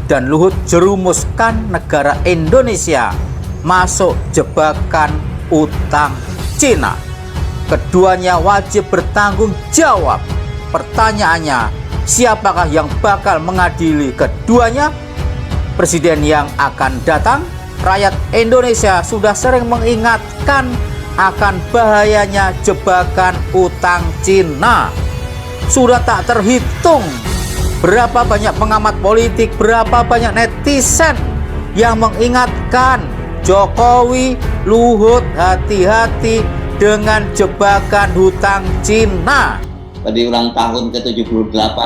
dan Luhut jerumuskan negara Indonesia masuk jebakan utang Cina. Keduanya wajib bertanggung jawab. Pertanyaannya, siapakah yang bakal mengadili keduanya? Presiden yang akan datang? Rakyat Indonesia sudah sering mengingatkan akan bahayanya jebakan utang Cina. Sudah tak terhitung berapa banyak pengamat politik, berapa banyak netizen yang mengingatkan Jokowi, Luhut, hati-hati dengan jebakan hutang Cina. Di ulang tahun ke-78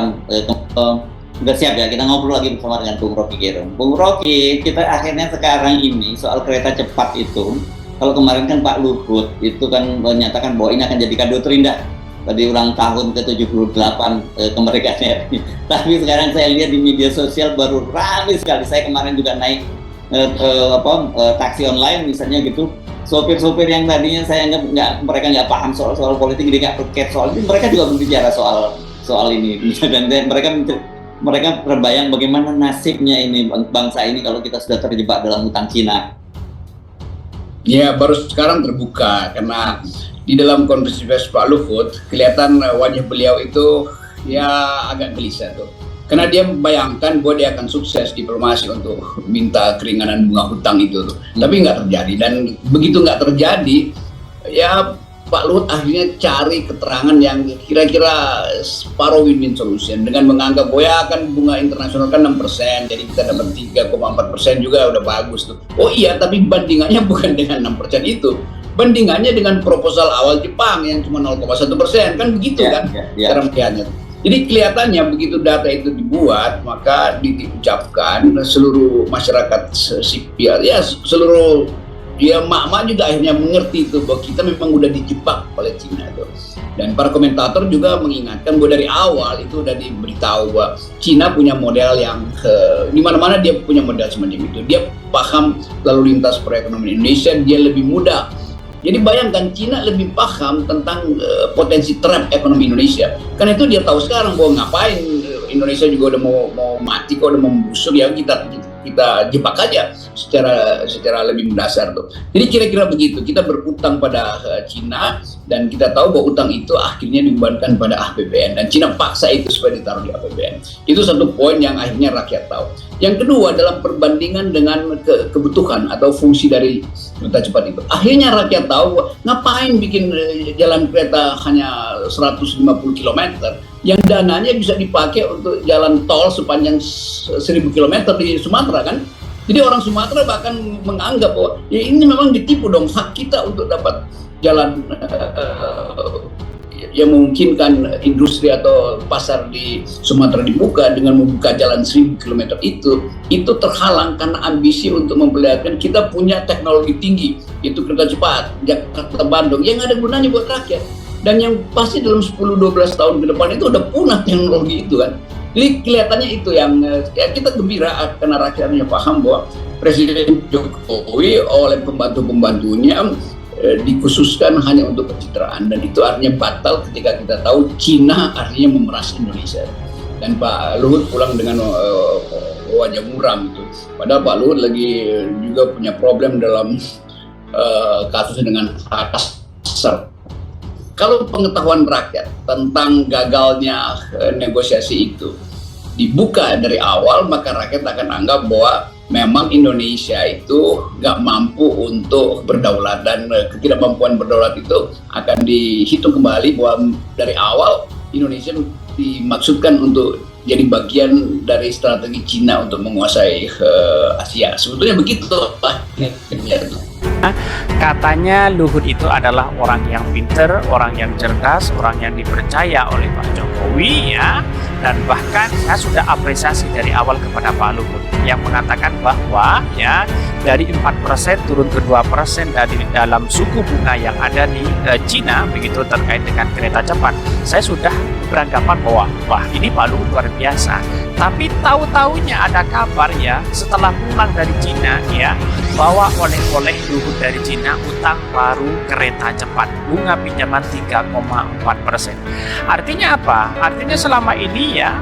udah siap ya, kita ngobrol lagi bersama dengan Bung Rocky Gerung. Bung Rocky, kita akhirnya sekarang ini soal kereta cepat itu, kalau kemarin kan Pak Luhut itu kan menyatakan bahwa ini akan jadi kado terindah di ulang tahun ke-78 kemerdekaan RI. Tapi sekarang saya lihat di media sosial baru ramai sekali. Saya kemarin juga naik taksi online misalnya gitu, sopir-sopir yang tadinya saya mereka nggak paham soal politik, dia nggak terkait soal ini, mereka juga berbicara soal ini. Dan mereka terbayang bagaimana nasibnya ini bangsa ini kalau kita sudah terjebak dalam hutang Cina. Ya, baru sekarang terbuka karena di dalam konferensi pers Pak Luhut kelihatan wajah beliau itu ya agak gelisah tuh. Karena dia membayangkan bahwa dia akan sukses diplomasi untuk minta keringanan bunga hutang itu tuh. Tapi nggak terjadi, dan begitu nggak terjadi, ya Pak Luhut akhirnya cari keterangan yang kira-kira separuh win-win solution dengan menganggap bahwa ya kan bunga internasional kan 6%, jadi kita dapat 3,4% juga udah bagus tuh. Oh iya, tapi bandingannya bukan dengan 6% itu. Bandingannya dengan proposal awal Jepang yang cuma 0,1%, kan begitu kan cara melihatnya. Jadi kelihatannya begitu data itu dibuat, maka diucapkan seluruh masyarakat sipil, ya seluruh mak-mak juga akhirnya mengerti itu bahwa kita memang udah dijebak oleh Cina itu. Dan para komentator juga mengingatkan bahwa dari awal itu udah diberitahu bahwa Cina punya model yang di mana-mana dia punya model semacam itu. Dia paham lalu lintas perekonomian Indonesia, dia lebih mudah. Jadi bayangkan, Cina lebih paham tentang potensi trap ekonomi Indonesia. Karena itu dia tahu sekarang bahwa ngapain Indonesia juga udah mau mati, kok udah mau membusuk, ya kita jebak aja secara lebih mendasar tuh. Jadi kira-kira begitu, kita berutang pada Cina dan kita tahu bahwa utang itu akhirnya dibebankan pada APBN dan Cina paksa itu supaya ditaruh di APBN. Itu satu poin yang akhirnya rakyat tahu. Yang kedua, dalam perbandingan dengan kebutuhan atau fungsi dari kereta cepat itu, akhirnya rakyat tahu ngapain bikin jalan kereta hanya 150 km yang dananya bisa dipakai untuk jalan tol sepanjang 1000 km di Sumatera kan. Jadi orang Sumatera bahkan menganggap bahwa ya ini memang ditipu dong, hak kita untuk dapat jalan yang memungkinkan industri atau pasar di Sumatera dibuka dengan membuka jalan 1000 km itu terhalang karena ambisi untuk memperlihatkan kita punya teknologi tinggi, itu kereta cepat Jakarta Bandung yang ada gunanya buat rakyat. Dan yang pasti dalam 10-12 tahun ke depan itu udah punah teknologi itu kan. Jadi kelihatannya itu yang ya kita gembira karena rakyatnya paham bahwa Presiden Jokowi oleh pembantu-pembantunya dikhususkan hanya untuk pencitraan, dan itu artinya batal ketika kita tahu Cina artinya memeras Indonesia. Dan Pak Luhut pulang dengan wajah muram itu. Padahal Pak Luhut lagi juga punya problem dalam kasusnya dengan kasar. Kalau pengetahuan rakyat tentang gagalnya negosiasi itu dibuka dari awal, maka rakyat akan anggap bahwa memang Indonesia itu nggak mampu untuk berdaulat, dan ketidakmampuan berdaulat itu akan dihitung kembali bahwa dari awal Indonesia dimaksudkan untuk jadi bagian dari strategi Cina untuk menguasai Asia. Sebetulnya begitu Pak. Katanya Luhut itu adalah orang yang pinter, orang yang cerdas, orang yang dipercaya oleh Pak Jokowi ya. Dan bahkan saya sudah apresiasi dari awal kepada Pak Luhut yang mengatakan bahwa ya dari 4% turun ke 2% dari dalam suku bunga yang ada di Cina begitu terkait dengan kereta cepat. Saya sudah beranggapan bahwa wah ini Pak Luhut luar biasa. Tapi tahu-taunya ada kabar ya setelah pulang dari Cina ya bahwa oleh Luhut dari Cina utang baru kereta cepat, bunga pinjaman 3,4%. Artinya apa? Artinya selama ini ya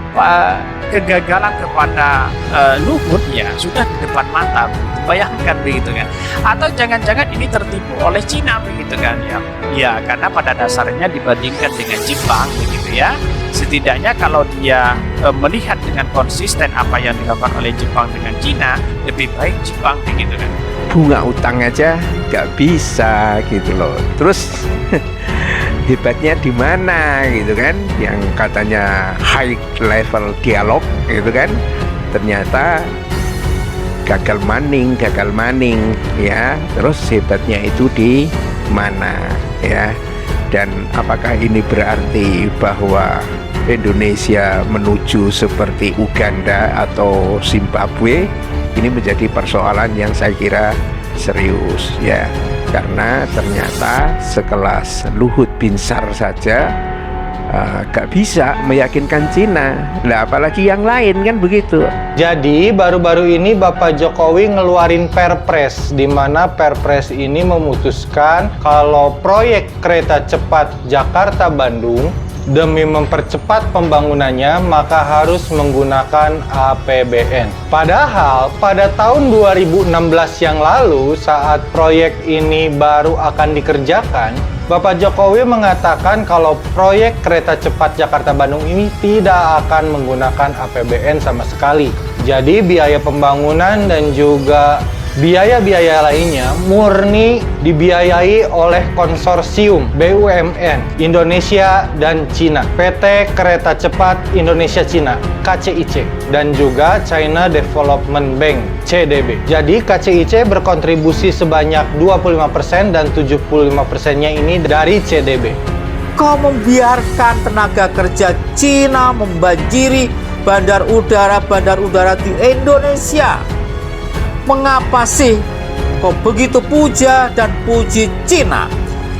kegagalan kepada Luhut ya sudah di depan mata, bayangkan begitu kan? Atau jangan-jangan ini tertipu oleh Cina begitu kan ya? Ya karena pada dasarnya dibandingkan dengan Jepang begitu ya. Setidaknya kalau dia melihat dengan konsisten apa yang dilakukan oleh Jepang dengan Cina, lebih baik Jepang begitu kan. Bunga utang aja nggak bisa gitu loh. Terus hebatnya di mana gitu kan? Yang katanya high level dialog gitu kan? Ternyata gagal maning ya. Terus hebatnya itu di mana ya? Dan apakah ini berarti bahwa Indonesia menuju seperti Uganda atau Zimbabwe? Ini menjadi persoalan yang saya kira serius ya, karena ternyata sekelas Luhut Binsar saja gak bisa meyakinkan Cina, lah apalagi yang lain kan begitu. Jadi baru-baru ini Bapak Jokowi ngeluarin Perpres, di mana Perpres ini memutuskan kalau proyek kereta cepat Jakarta-Bandung demi mempercepat pembangunannya maka harus menggunakan APBN. Padahal pada tahun 2016 yang lalu saat proyek ini baru akan dikerjakan, Bapak Jokowi mengatakan kalau proyek kereta cepat Jakarta-Bandung ini tidak akan menggunakan APBN sama sekali. Jadi biaya pembangunan dan juga biaya-biaya lainnya murni dibiayai oleh konsorsium BUMN Indonesia dan Cina, PT Kereta Cepat Indonesia Cina (KCIC) dan juga China Development Bank (CDB). Jadi KCIC berkontribusi sebanyak 25% dan 75%-nya ini dari CDB. Kau membiarkan tenaga kerja Cina membanjiri bandar udara di Indonesia. Mengapa sih kok begitu puja dan puji Cina?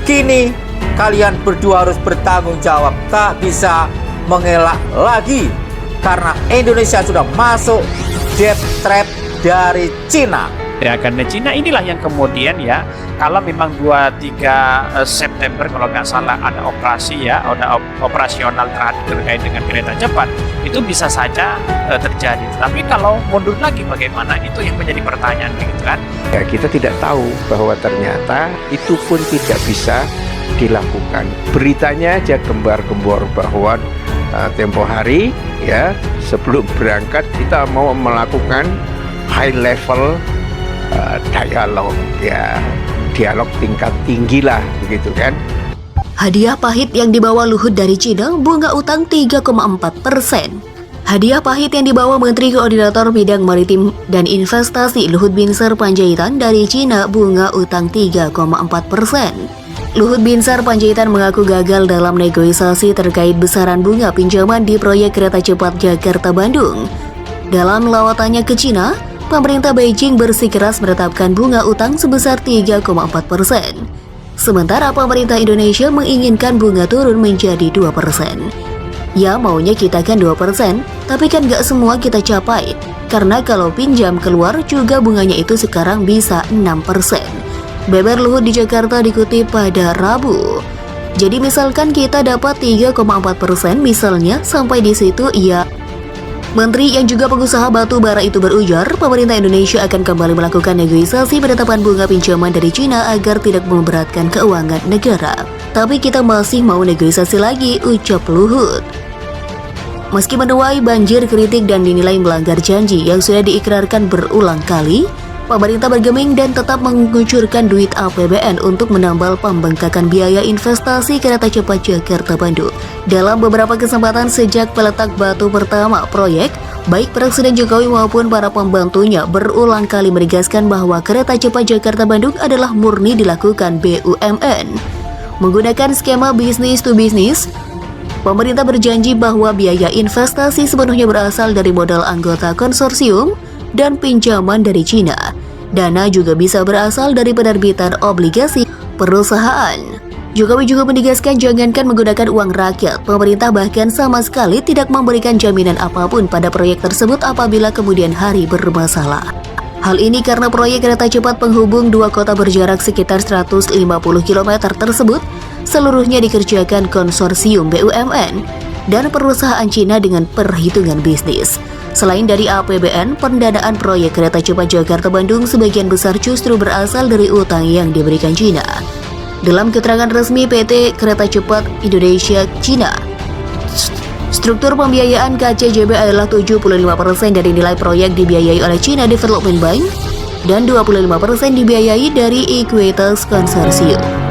Kini kalian berdua harus bertanggung jawab, tak bisa mengelak lagi karena Indonesia sudah masuk debt trap dari Cina. Ya karena Cina inilah yang kemudian ya, kalau memang 2-3 September kalau nggak salah ada operasi ya, ada operasional terkait dengan kereta cepat, itu bisa saja terjadi. Tapi kalau mundur lagi bagaimana? Itu yang menjadi pertanyaan begitu kan? Ya, kita tidak tahu bahwa ternyata itu pun tidak bisa dilakukan. Beritanya aja gembar-gembor bahwa tempo hari ya sebelum berangkat kita mau melakukan high level dialog ya, dialog tingkat tinggi lah begitu kan. Hadiah pahit yang dibawa Luhut dari Cina, bunga utang 3,4%. Hadiah pahit yang dibawa Menteri Koordinator Bidang Maritim dan Investasi Luhut Binsar Panjaitan dari Cina, bunga utang 3,4%. Luhut Binsar Panjaitan mengaku gagal dalam negosiasi terkait besaran bunga pinjaman di proyek kereta cepat Jakarta-Bandung. Dalam lawatannya ke Cina, pemerintah Beijing bersikeras menetapkan bunga utang sebesar 3,4%. Sementara pemerintah Indonesia menginginkan bunga turun menjadi 2%. Ya maunya kita kan 2%, tapi kan gak semua kita capai. Karena kalau pinjam keluar juga bunganya itu sekarang bisa 6%. Beber Luhut di Jakarta dikutip pada Rabu. Jadi misalkan kita dapat 3,4% misalnya, sampai di situ ya. Menteri yang juga pengusaha batu bara itu berujar, pemerintah Indonesia akan kembali melakukan negosiasi penetapan bunga pinjaman dari Cina agar tidak memberatkan keuangan negara. Tapi kita masih mau negosiasi lagi, ucap Luhut. Meski menuai banjir kritik dan dinilai melanggar janji yang sudah diikrarkan berulang kali, pemerintah bergeming dan tetap mengucurkan duit APBN untuk menambal pembengkakan biaya investasi kereta cepat Jakarta-Bandung. Dalam beberapa kesempatan sejak peletak batu pertama proyek, baik Presiden Jokowi maupun para pembantunya berulang kali menegaskan bahwa kereta cepat Jakarta-Bandung adalah murni dilakukan BUMN. Menggunakan skema bisnis to bisnis, pemerintah berjanji bahwa biaya investasi sepenuhnya berasal dari modal anggota konsorsium dan pinjaman dari Cina. Dana juga bisa berasal dari penerbitan obligasi perusahaan. Jokowi juga menegaskan jangankan menggunakan uang rakyat, pemerintah bahkan sama sekali tidak memberikan jaminan apapun pada proyek tersebut apabila kemudian hari bermasalah. Hal ini karena proyek kereta cepat penghubung dua kota berjarak sekitar 150 km tersebut seluruhnya dikerjakan konsorsium BUMN dan perusahaan Cina dengan perhitungan bisnis. Selain dari APBN, pendanaan proyek kereta cepat Jakarta-Bandung sebagian besar justru berasal dari utang yang diberikan Cina. Dalam keterangan resmi PT Kereta Cepat Indonesia Cina, struktur pembiayaan KCJB adalah 75% dari nilai proyek dibiayai oleh China Development Bank dan 25% dibiayai dari Equitas Consortium.